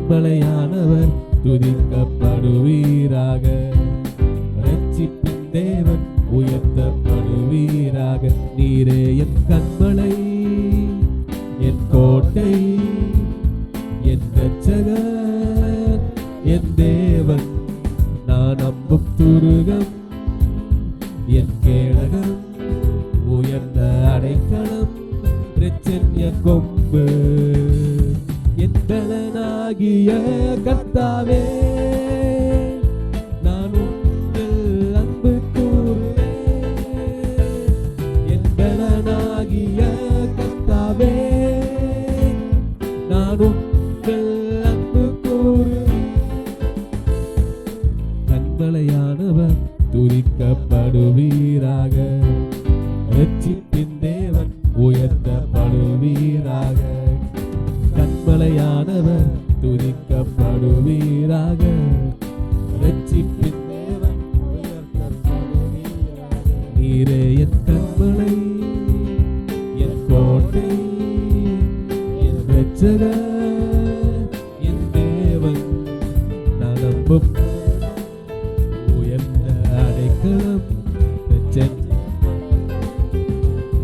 கண்மலையானவர் துதிக்கப்படுவீராக. ரட்சிப்பின் தேவன் உயர்த்தப்படுவீராக. நீரே என் கண்மலை, என் கோட்டை, என் இரட்சகர், என் தேவன். நான் நம்பும் துருகம், என் கேடகம், உயர்ந்த அடைக்கலம், பிரச்சன்ய கொம்பு. என் பலனாகிய கர்த்தாவே, நான் உம்மில் அன்பு கூறுவேன். என் பலனாகிய கர்த்தாவே, நான் உம்மில் அன்பு கூறுவேன். கண்மலையானவர் துதிக்கப்படுவீராக. ரட்சிப்பின் தேவன் உயர்த்தப்படுவீராக. கண்மலையானவர் துதிக்கப்படுவீராக. ரட்சிப்பின் தேவன் உயர்த்தப்படுவீராக. நீரே என் கண்மலை, என் கோட்டை, என் இரட்சகர், என் தேவன். நான் நம்பும் உயர்ந்த அடைக்கலம்,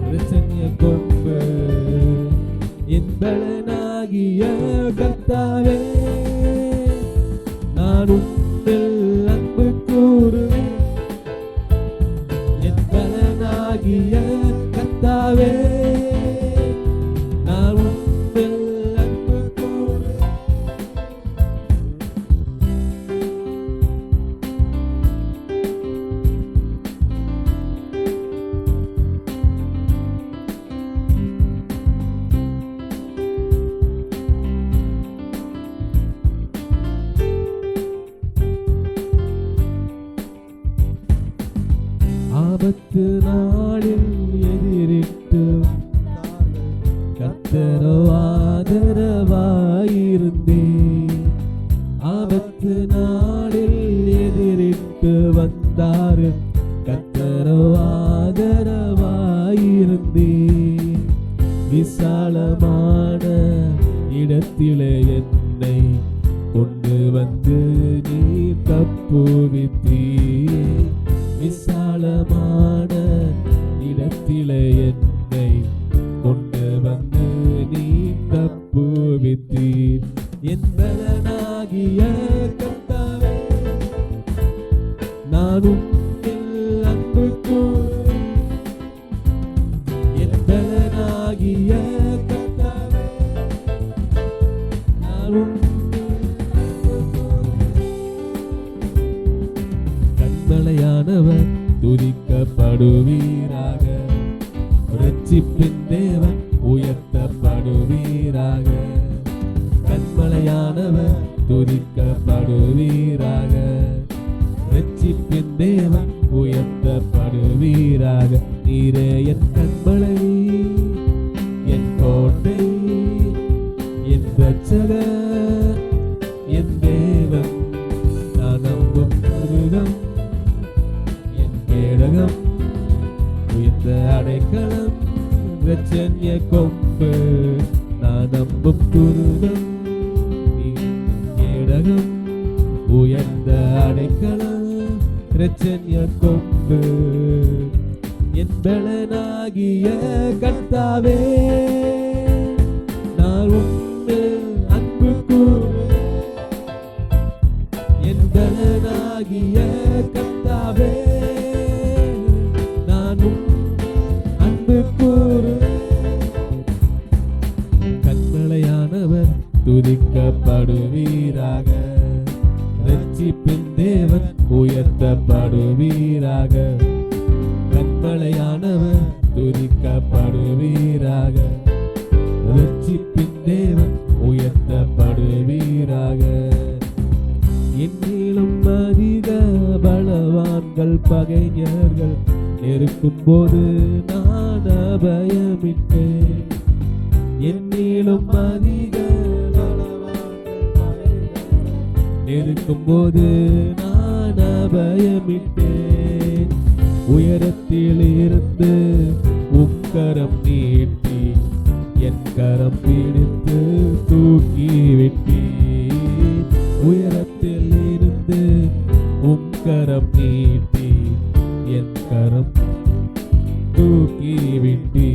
பிரச்சன்ய கொம்பு. என் பலனாகிய கர்த்தாவே, நான் உம்மில் அன்பு கூறுவேன். என் பலனாகிய கர்த்தாவே, நான் உம்மில் அன்பு கூறுவேன். ஆபத்து நாளில் எதிரிட்டு கர்த்தரோ ஆதரவாயிருந்தே. ஆபத்து நாளில் எதிரிட்டு வந்தார், கர்த்தரோ ஆதரவாயிருந்தே. விசாலமான இடத்திலே என்னை கொண்டு வந்து நீர் தப்புவித்தீர். விசாலமான இடத்திலே என்னை கொண்டு வந்து நீ தப்புவித்தீர். என் பலனாகிய கர்த்தாவே, நான் உம்மில் அன்பு கூறுவேன். என் பலனாகிய கர்த்தாவே, நான் உம்மில் அன்பு கூறுவேன். கண்மலையானவர் துதிக்கப்படுவீராக. ரட்சிப்பின் தேவன் உயர்த்தப்படுவீராக. கண்மலையானவர் துதிக்கப்படுவீராக. ரட்சிப்பின் தேவன் உயர்த்தப்படுவீராக. நீரே என் கண்மலை, என் கோட்டை, என் இரட்சகர், என் தேவன். நான் நம்பும் துருகம், என் கேடகம், உயர்ந்த அடைக்கலம், பிரச்சன்ய கொம்பு. நான் நம்பும் துருகம், கேடகம், உயர்ந்த அடைக்கலம், பிரச்சன்ய கொம்பு. என் பலனாகிய கர்த்தாவே, நான் உம்மில் அன்பு கூறுவேன். என் பலனாகிய கர்த்தாவே, நான் அன்பு கூறுவேன். கண்மலையானவர் துதிக்கப்படுவீராக. ரட்சிப்பின் தேவன் உயர்த்தப்படுவீராக. கண்மலையானவர் துதிக்கப்படுவீராக. ரட்சிப்பின் தேவன் உயர்த்தப்படுவீராக. என்னிலும் அதிக பலவான்கள் பகைஞர்கள் நெருக்கும் போது நான் அபயமிட்டேன். என்னிலும் அதிக பலவான்கள் பகைஞர்கள் நெருக்கும் போது நான் அபயமிட்டேன். உயரத்தில் இருந்து உக்கரம் நீட்டி என் கரம் பிடித்து தூக்கி விட்டீர். கரம் நீட்டி என் கரம் தூக்கி விட்டி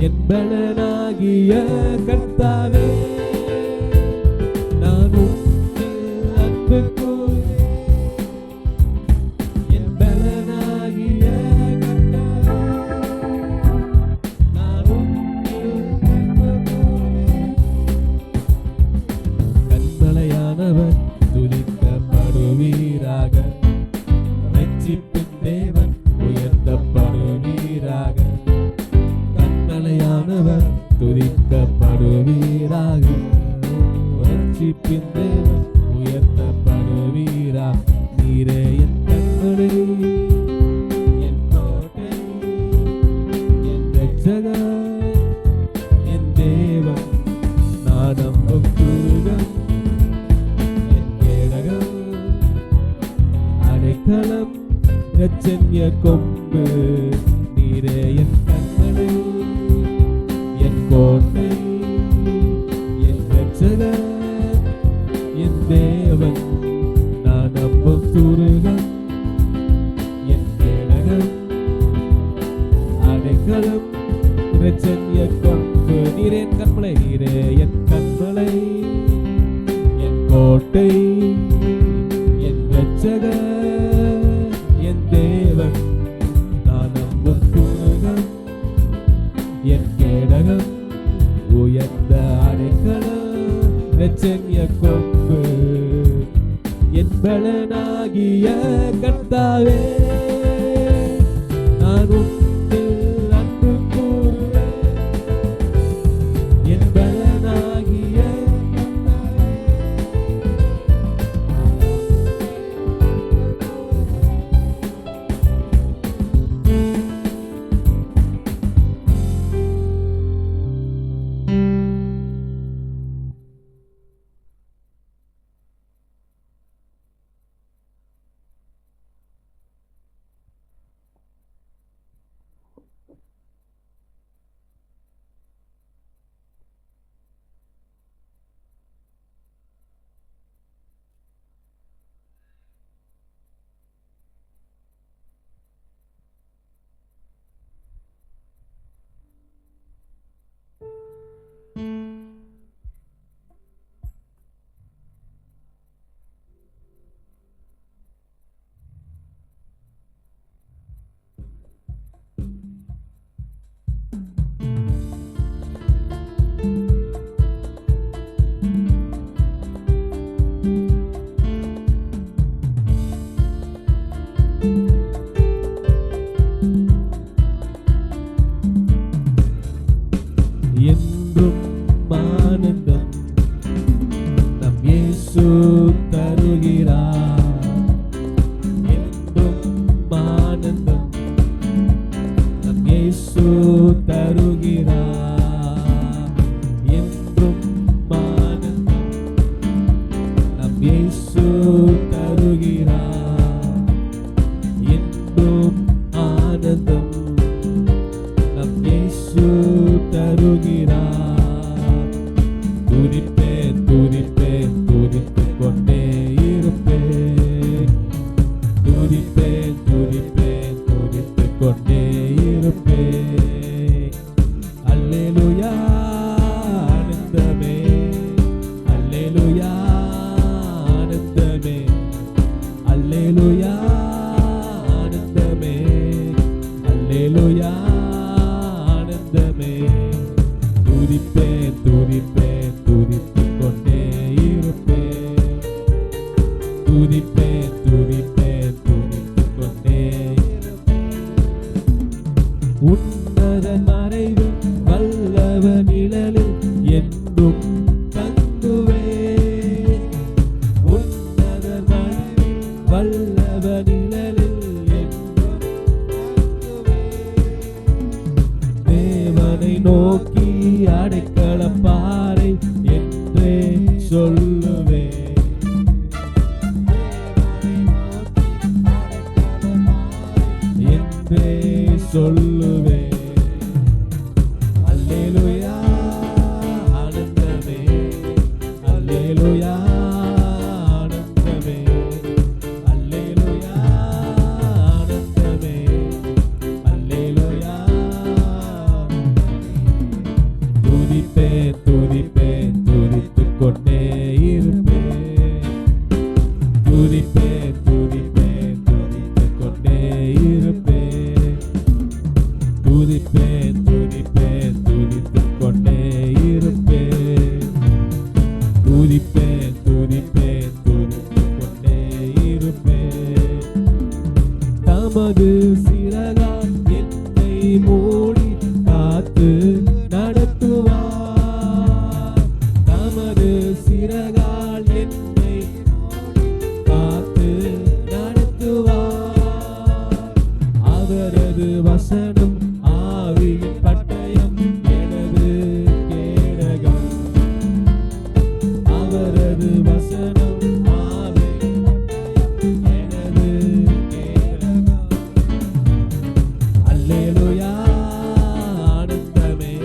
என் பலனாகிய கர்த்தாவே நான் உம்மில் அன்பு கூர்ந்தேன். என் பலனாகிய கர்த்தாவே நான் உம்மில் அன்பு கூர்ந்தேன். கண்மலையானவர் துதிக்கப்படுவீராக, ரட்சிப்பின் தேவன் உயர்த்தப்படுவீராக. கண்மலையானவர் துதிக்கப்படுவீராக, ரட்சிப்பின் தேவன் உயர்த்தப்படுவீராக. நீரே என் கண்மலை, என் கோட்டை, என் ரட்சகர், என் தேவன், நான் நம்பும் துருகம், என் கேடகம், அடைக்கலம், இரட்சண்ய கொம்பு. நீரே என் கண்மலை, என் கோட்டை, என் ரட்சகர், என் தேவன், நான் நம்பும் துருகம், என் கேடகம், அடைக்கலம், இரட்சண்ய கொம்பு. நீரே என் கண்மலை, நீரே என் கண்மலை, என் கோட்டை, என் ரட்சகர், என் தேவன், நான் நம்பும் துருகம், என் கேடகம், உயர்ந்த அடைக்கலம், இரட்சண்ய கொம்பு. என் பலனாகிய கர்த்தாவே நான் உம்மில் அன்பு கூர்ந்தேன். என் பலனாகிய கர்த்தாவே என்றும் ஆனந்தம் நம் இயேசு தருகிறார். என்றும் ஆனந்தம் நம் இயேசு தருகிறார். என்றும் ஆனந்தம் நம் இயேசு தருகிறார். என்றும் ஆனந்தம் நம் இயேசு தருகிறார். துதிப்பேன் துதிப்பேன் துதித்துக் கொண்டே இருப்பேன். துதிப்பேன் துதிப்பேன் துதித்துக் கொண்டே இருப்பேன். அல்லேலூயா ஆனந்தமே, அல்லேலூயா ஆனந்தமே, அல்லேலூயா ஆனந்தமே, அல்லேலூயா ஆனந்தமே. துதிப்பேன் துதிப்பேன் துதித்துக் கொண்டே இருப்பேன். துதிப்பேன் துதிப்பேன் துதித்துக் கொண்டே இருப்பேன். உன்னத மறைவு வல்லவ நிழலில் என்றும் தங்குவேன். உன்னத மறைவு வல்லவ நிழலில் என்றும் தங்குவேன். தேவனை நோக்கி அடைக்கலம் பாறை என்றே சொல்லுவேன். என்றே சொல்லுவேன். அல்லேலூயா ஆனந்தமே, அல்லேலூயா ஆனந்தமே, அல்லேலூயா துதிப்பேன் துதிப்பேன் துதித்துக் கொண்டே இருப்பேன். தமது சிறகால் என்னை மூடி காத்து நடத்துவார். தமது சிறகால் என்னை காத்து நடத்துவார். அவரது வசனம் ஆவியின் பட்டயம் எனது கேடகம். அவரது வசனம் ஆவியின் பட்டயம் எனது கேடகம். அல்லேலூயா ஆனந்தமே,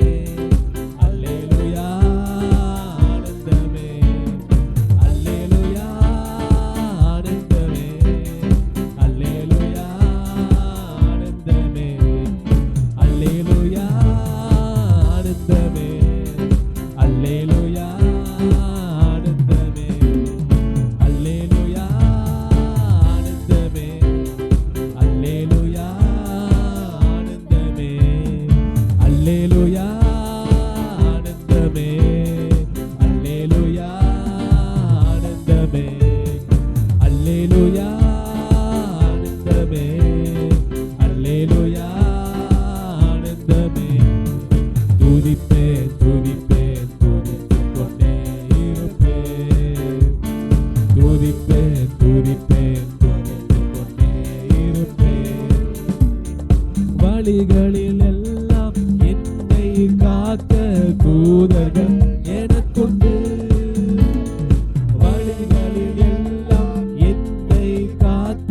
அல்லேலூயா ஆனந்தமே, அல்லேலூயா ஆனந்தமே, அல்லேலூயா ஆனந்தமே, அல்லேலூயா ஆனந்தமே, அல்லேலூயா ஆனந்தமே, அல்லேலூயா ஆனந்தமே, அல்லேலூயா ஆனந்தமே, அல்லேலூயா ஆனந்தமே, அல்லேலூயா ஆனந்தமே, அல்லேலூயா ஆனந்தமே, அல்லேலூயா ஆனந்தமே. துதிப்பேன் துதிப்பேன் துதித்துக் கொண்டே இருப்பேன். துதிப்பேன் துதிப்பேன் துதித்துக் கொண்டே இருப்பேன். வழிகளில் எல்லாம் என்னை காக்க தூதர்கள் எனக்குண்டு. வழிகளில் எல்லாம் என்னை காக்க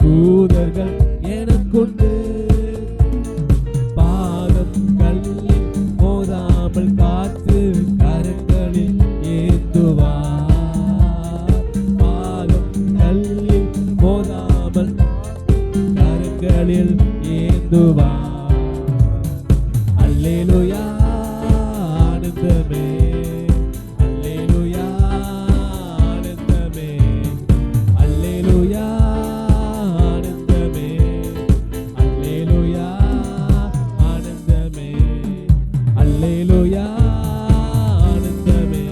தூதர்கள் எனக்குண்டு. பாதம் கல்லில் மோதாமல் காத்து கரங்களில் ஏந்துவார். பாதம் கல்லில் மோதாமல் கரங்களில் ஏந்துவார். அல்லேலூயா ஆனந்தமே, அல்லேலூயா ஆனந்தமே, அல்லேலூயா ஆனந்தமே, அல்லேலூயா ஆனந்தமே, அல்லேலூயா ஆனந்தமே,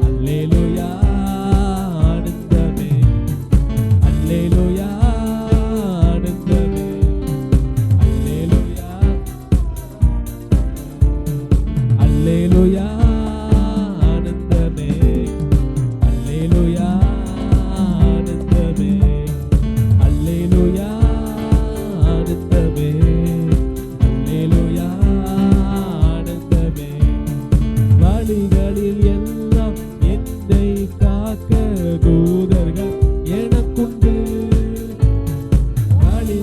அல்லேலூயா ஆனந்தமே, அல்லேலூயா ஆனந்தமே, அல்லேலூயா, அல்லேலூயா ஆனந்தமே, அல்லேலூயா ஆனந்தமே, அல்லேலூயா ஆனந்தமே, அல்லேலூயா ஆனந்தமே. வழிகளில் எல்லாம் என்னை காக்க தூதர்கள் எனக்குண்டு. வழி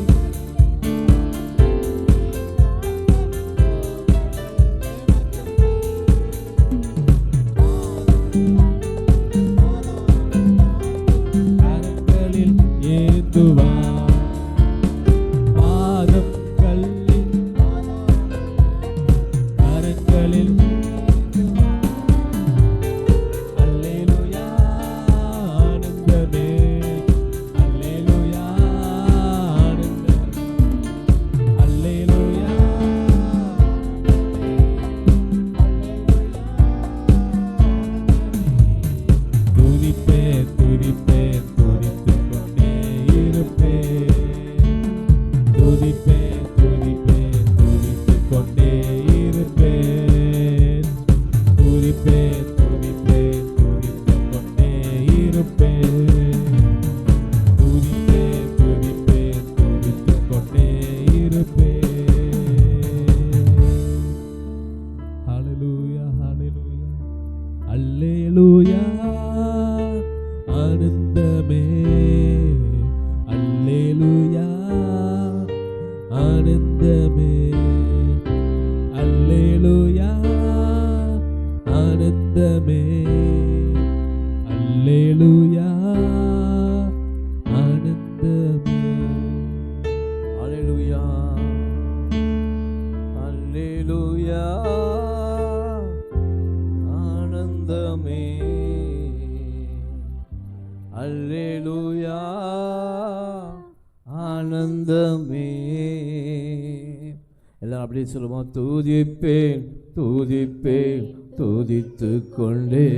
கரங்களில் ஏந்துவார். பாதம் கல்லில் கரங்களில். அல்லேலூயா ஆனந்தமே, அல்லேலூயா ஆனந்தமே, அல்லேலூயா. துதிப்பேன் துதிப்பேன் துதித்துக் கொண்டே இருப்பேன். துதிப்பேன் துதிப்பேன் துதித்துக் கொண்டே இருப்பேன். துதிப்பேன் துதிப்பேன் துதித்துக் கொண்டே இருப்பேன். துதிப்பேன் துதிப்பேன் துதித்துக் கொண்டே இருப்பேன். ஹல்லேலூயா ஹல்லேலூயா, அல்லேலூயா ஆனந்தமே, அல்லேலூயா ஆனந்தமே, அல்லேலூயா ஆனந்தமே, அல்லேலூயா ஆனந்தமே. அல்லேலூயா அல்லேலூயா ஆனந்தமே, அல்லேலூயா ஆனந்தமே. எல்லாரும் அப்படியே சொல்லுவோம். துதிப்பேன் துதிப்பேன் துதித்து கொண்டே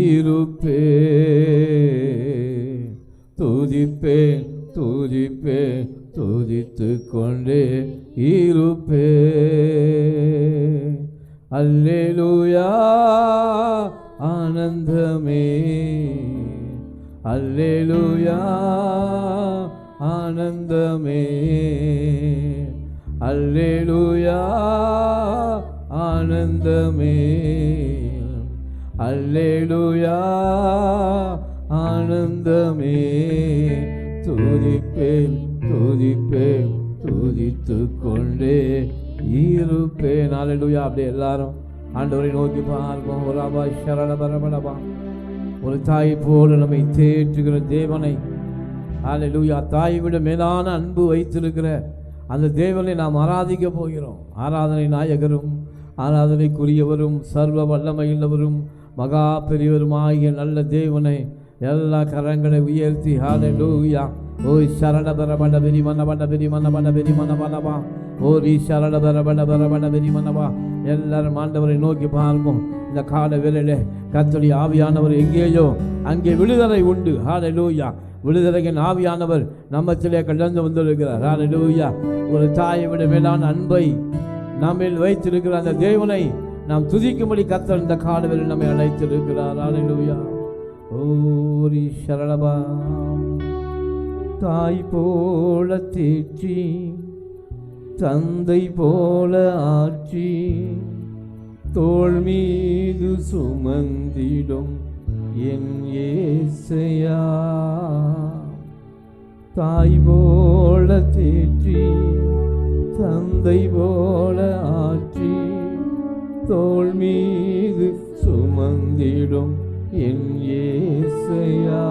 இருப்பேன். துதிப்பேன் துதிப்பேன் துதித்து கொண்டே இருப்பேன். அல்லேலூயா ஆனந்தமே, அல்லேலூயா ஆனந்தமே, அல்லேலூயா ஆனந்தமே, அல்லேலூயா ஆனந்தமே. துதிப்பேன் துதிப்பேன் துதித்து கொண்டே இருப்பேன். அல்லேலூயா. அப்படியே எல்லாரும் ஆண்டவரை நோக்கி பார்ப்போம். ஒராபா சரண பரபரபா. ஒரு தாய் போல நம்மை தேற்றுகிற தேவனை, அல்லேலூயா, தாயை விட மேலான அன்பு வைத்திருக்கிற அந்த தேவனை நாம் ஆராதிக்க போகிறோம். ஆராதனை நாயகரும் ஆராதனைக்குரியவரும் சர்வ வல்லமையுள்ளவரும் மகா பெரியவருமாகிய நல்ல தேவனை எல்லா கரங்களை உயர்த்தி ஹல்லேலூயா. ஓய் சரண பரபட பெரி மனபட பெரி மனபட பெரி மனபனவா. ஓரி சரண பரபட பரபட பெரி மனவா. எல்லாரும் ஆண்டவரை நோக்கி பார்ப்போம். இந்த கால வேளையிலே கர்த்தருடைய ஆவியானவர் எங்கேயோ அங்கே விடுதலை உண்டு. ஹல்லேலூயா. விடுதலையின் ஆவியானவர் நம்மத்திலே கடந்து வந்திருக்கிறார். ஹல்லேலூயா. ஒரு தாயை விட மேலான அன்பை நம்மில் வைத்திருக்கிற அந்த தேவனை நாம் துதிக்கும்படி கர்த்தர் இந்த கால வேளையில் நம்மை அழைத்திருக்கிறார். ஹல்லேலூயா. ஓரி சரணபா. தாய் போல தேற்றி தந்தை போல ஆற்றி தோள் மீது சுமந்திடும் என் இயேசையா. தாய் போல தேற்றி தந்தை போல ஆற்றி தோள் மீது சுமந்திடும் என் இயேசையா.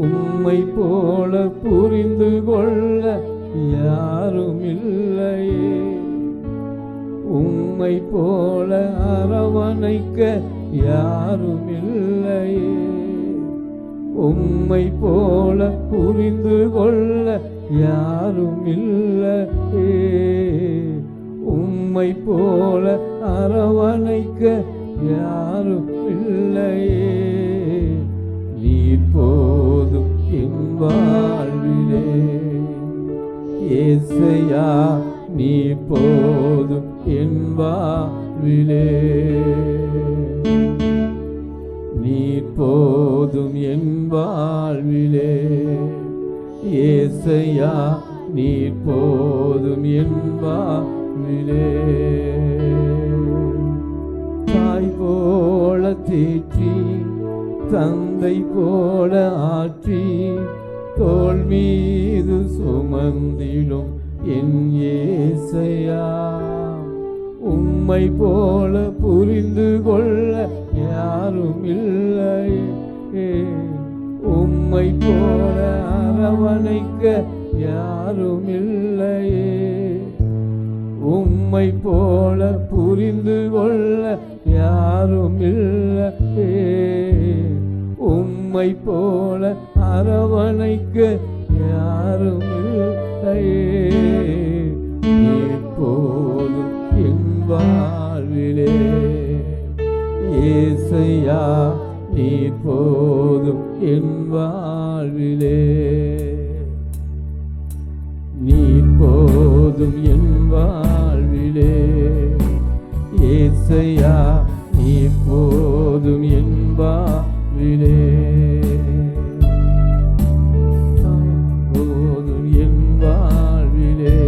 உம்மை போல புரிந்து கொள்ள யாரும் இல்லையே, உம்மை போல அரவணைக்க யாரும் இல்லையே, உம்மை போல புரிந்து கொள்ள யாரும் இல்லையே, உம்மை போல அரவணைக்க யாரும் இல்லையே. நீர் போதும் என் வாழ்விலே இயேசையா, நீர் போதும் என் வாழ்விலே, நீர் போதும் என் வாழ்விலே இயேசையா, நீர் போதும் என் வாழ்விலே. தாய் போல தேற்றி தந்தை போல ஆற்றி தோள் மீது சுமந்திடும் என் இயேசையா. உம்மை போல புரிந்து கொள்ள யாரும் இல்லையே, உம்மை போல அரவணைக்க யாரும் இல்லையே, உம்மை போல புரிந்து கொள்ள யாரும் இல்லையே, உம்மை போல அரவணைக்க யாரும் இல்லையே. எப்போதும் என் வாழ்விலே இயேசையா, நீர் போதும் என் வாழ்விலே, நீர் போதும் என் வாழ்விலே இயேசையா, நீர் போதும் என் வாழ்விலே, போதும் என் வாழ்விலே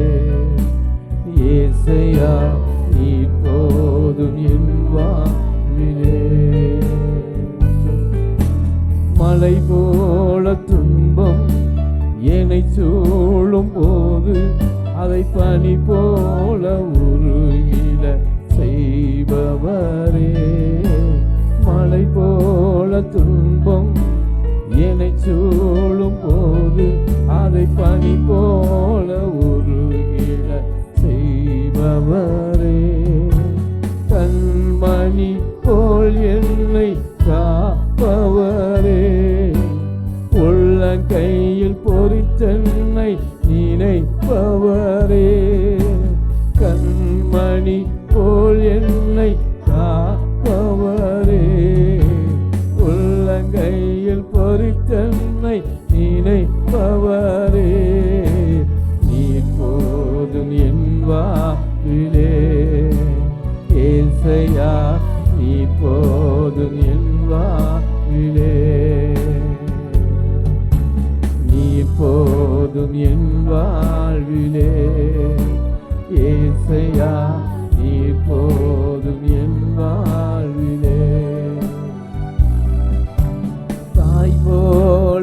இயேசையா, நீர் போதும் என் வாழ்விலே. மலை போல துன்பம் என்னை சூழும் போது அதை பனி போல உருகிட செய்பவரே. மலை போல துன்பம் என்னை சூழும் போது அதை பனி போல உருகிட செய்பவரே. கண்மணி போல் என்னை காப்பவரே, உள்ளங்கையில் பொறித்தென்னை நினைப்பவரே. கண்மணி போல் என்னை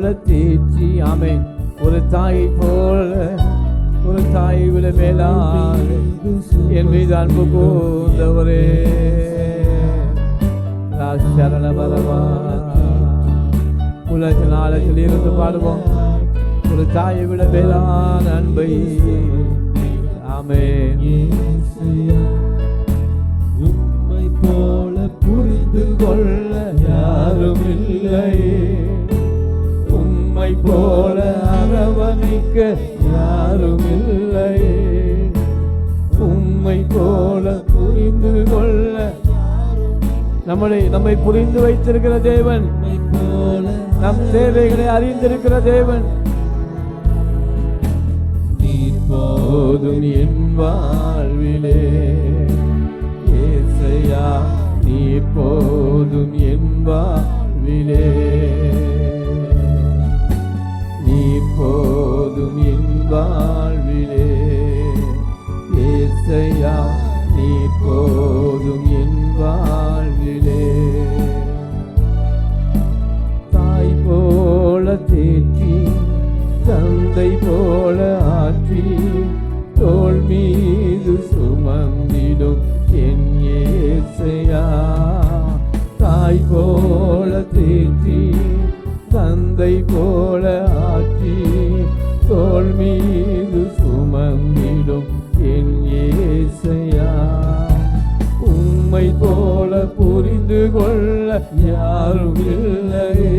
போல தேற்றி ஆமை ஒரு தாயை போல ஒரு தாயை விட மேலாக என் மீது அன்பு கூர்ந்தவரே சரண பரவா உலகத்தின் ஆழத்தில் இருந்து பாடுவோம் ஒரு தாயை விட மேலான அன்பை ஆமென். உம்மை போல புரிந்து கொள்ள யாரும் இல்லையே, உம்மை போல அரவணைக்க யாரும் இல்லையே, உம்மை போல புரிந்து கொள்ள நம்மை புரிந்து வைத்திருக்கிற தேவன், உம்மை போல நம் தேவைகளை அறிந்திருக்கிற தேவன். நீர் போதும் என் வாழ்விலே ஏசையா, நீ போதும் என் வாழ்விலே, நீ போதும் என் வாழ்விலே ஏசையா, நீ போதும் என் வாழ்விலே. தாய் போல தேற்றி தந்தை போல ஆற்றி தோள் மீது சுமந்திடும் என் ஏசையா, தாய் போல தேற்றி தந்தை போல ஆற்றி தோள் மீது சுமந்திடும் என் ஏசையா, உம்மை போல புரிந்து கொள்ள யாரும் இல்லையே,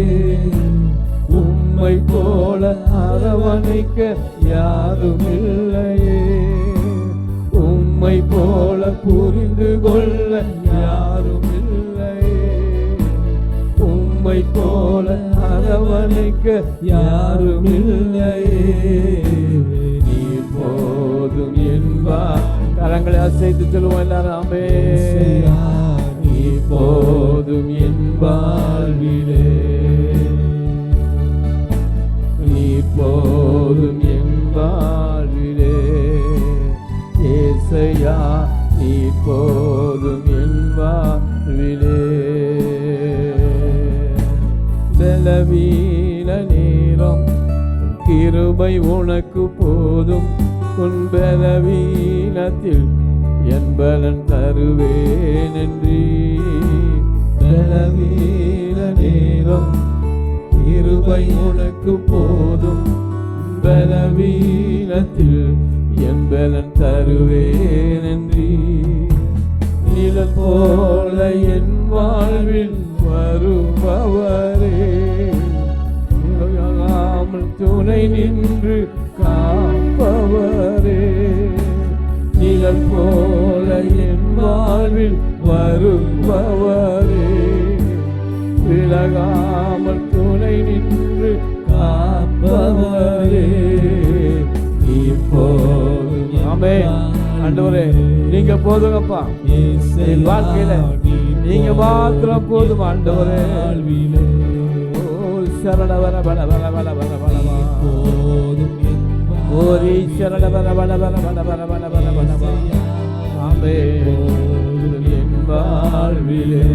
உம்மை போல அரவணைக்க யாரும் இல்லையே, உம்மை போல புரிந்து கொள்ள யாரும் இல்லையே, உம்மை போல அரவணைக்க யாரும் இல்லையே, நீ போதும் என்பார். கரங்களை அசைத்து சொல்லுவோம் எல்லாரும் ஆமென். நீ போதும் என் வாழ்விலே, நீ போதும் என் வாழ்விலே ஏசையா, நீ போதும் என் வாழ்விலே. பலவீன நேரம் கிருபை உனக்கு போதும், உன் பலவீனத்தில் என் பலன் தருவேன் என்று. பலவீன நேரம் கிருபை உனக்கு போதும், பலவீனத்தில் என் பலன் தருவேன் என்று. நிழல் போல என் வாழ்வில் வருபவரே, நிழலாமல் துணை நின்று காப்பவரே, நிழல் போல என் வாழ்வில் வருபவரே, விலகாமல் துணை நின்று காப்பவரே, நீ போதும். ஆமென். ஆண்டவரே நீங்க போதுங்கப்பா, என் வாழ்க்கையில நீங்க மாத்திரம் போதும் ஆண்டவரே. சரண வர வர வர வர வர வர போதும் ஓரி சரண வர வர வர வர வர வர வர வர. ஆமென். என் வாழ்விலே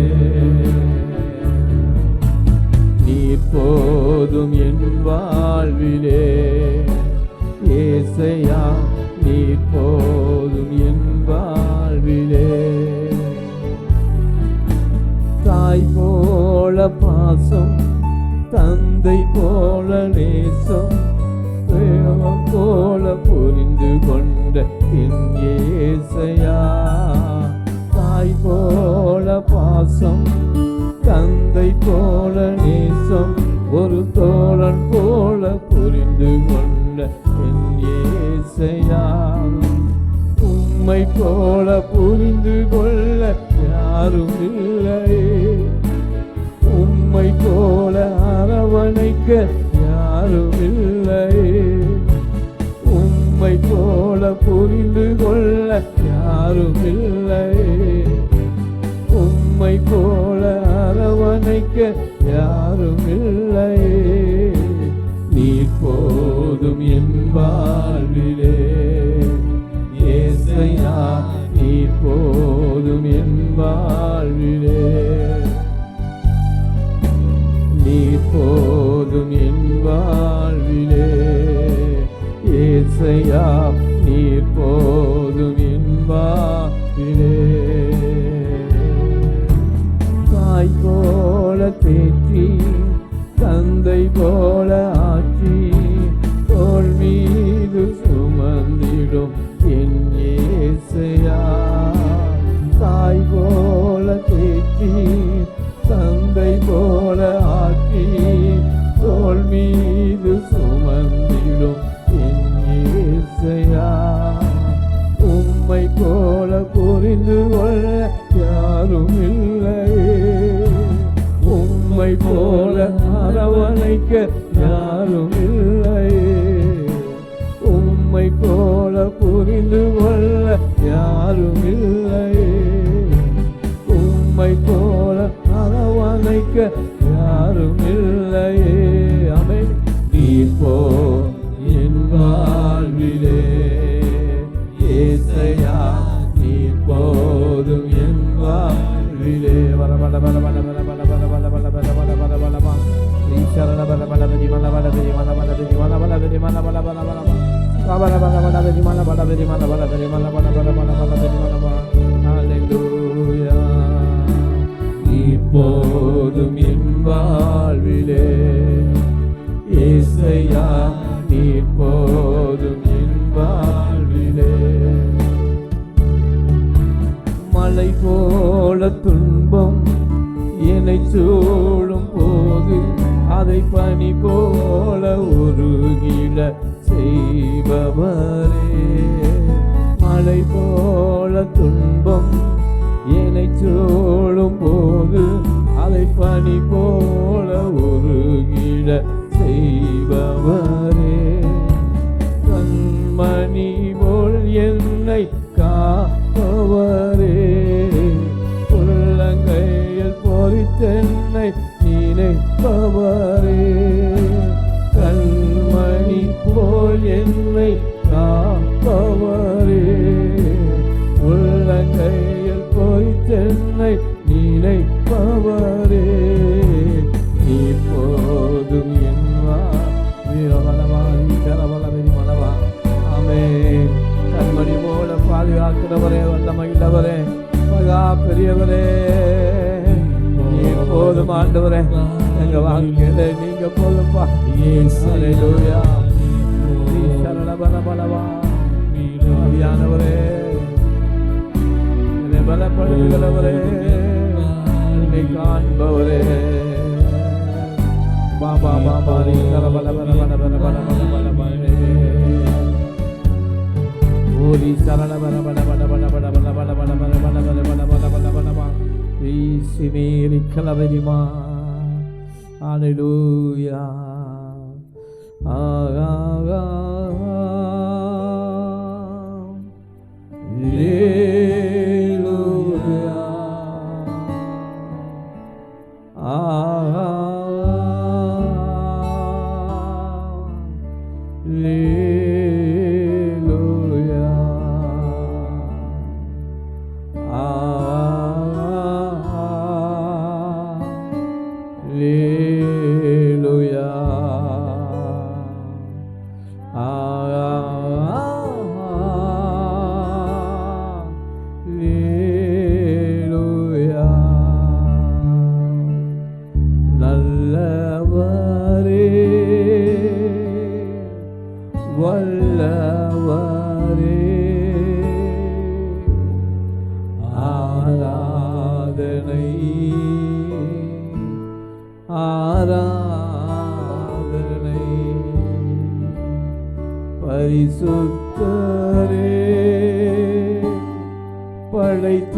நீ போதும் என் வாழ்விலே ஏசையா, நீ போதும் என் வாழ்விலே. தாய் போல பாசம், தந்தை போல நேசம், தேவன் போல புரிந்து கொண்ட என் ஏசையா, தாய் போல பாசம், தந்தை போல நேசம், ஒரு தோழன் போல புரிந்து கொண்ட என் ஏசையா, உம்மை போல புரிந்து கொள்ள யாரும் இல்லையே, உம்மை போல அரவணைக்க யாரும் இல்லையே, உம்மை போல புரிந்து கொள்ள யாரும் இல்லையே, உம்மை போல அரவணைக்க யாரும் இல்லையே, நீ போதும் என் வாழ்விலே ஏசையா, நீ போதும் என் வாழ்விலே, நீ போதும் என் வாழ்விலே. ஏசையா நீர் போதும் என் வாழ்விலே. தாய் போல தேற்றி தந்தை போல ஆட்சி தோள் மீது சுமந்திடும் என் ஏசையா. தாய் போல தேற்றி தந்தை போல ஆட்சி தோள் மீது சுமந்திடும் என் ஏசையா. உம்மை போல புரிந்து கொள்ள யாரும் இல்லையே. உம்மை போல அரவணைக்க யாரும் இல்லையே. உம்மை போல புரிந்து கொள்ள யாரும் இல்லையே. உம்மை போல அரவணைக்க யாரும் இல்லையே. ஆமென். நீர் போ என் வாழ்விலே. ஏசையா நீர் போதும் என் வாழ்விலே. வர வர வர வர வர வர வர வர வர வர வர வர வர வர ஈஸ்வரன வர வர வெரி மல வர வெரி மல வர வெரி மல வர வெரி மல வர வர வர வர வர வர வர வெரி மல வர வெரி மல வர வெரி மல வர வர வர வர வெரி மல வர. ஹalleluya. நீர் போதும் என் வாழ்விலே. ஏசையா நீர் போதும் என் வாழ்விலே. மலை போல துன்பம் என்னை சூழும் போது அதை பனி போல உருகிட செய்பவரே. மலை போல துன்பம் என்னை சூழும் போது அதை பனி போல உருகிட செய்பவரே. கண்மணி போல் என்னை காப்பவரே. உள்ளங்கையில் பொறித்தென்னை நினைப்பவரே. கண்மணி போல் என்னை காப்பவரே. உள்ளங்கையில் பொறித்தென்னை நினைப்பவரே. இப்போதும் என் வீரவலவாதி கரவலவெறி மலவா. ஆமென். கண்மணி போல பாதுகாக்கிறவரே, வல்லமையுள்ளவரே, மகா பெரியவரே, நீங்க போதும் ஆண்டவரே. எங்க வாழ்க்கையில நீங்க போதும்பா. ஹalleluya. சரண பலபலவா. ஆவியானவரே, என்னை பலப்படுத்துகிறவரே, என்னை காண்பவரே. பாபா பாபா பல பல பல பல பல பல பல பல பல ஓரி சரண பல பல பல பல பல பல பல பல பல பல பல பல பல பல பல ரீசிமீரி கலவரிமா. ஹalleluya. ஆகா ஹalleluya. ஆகா பரிசுத்தரே, படைத்த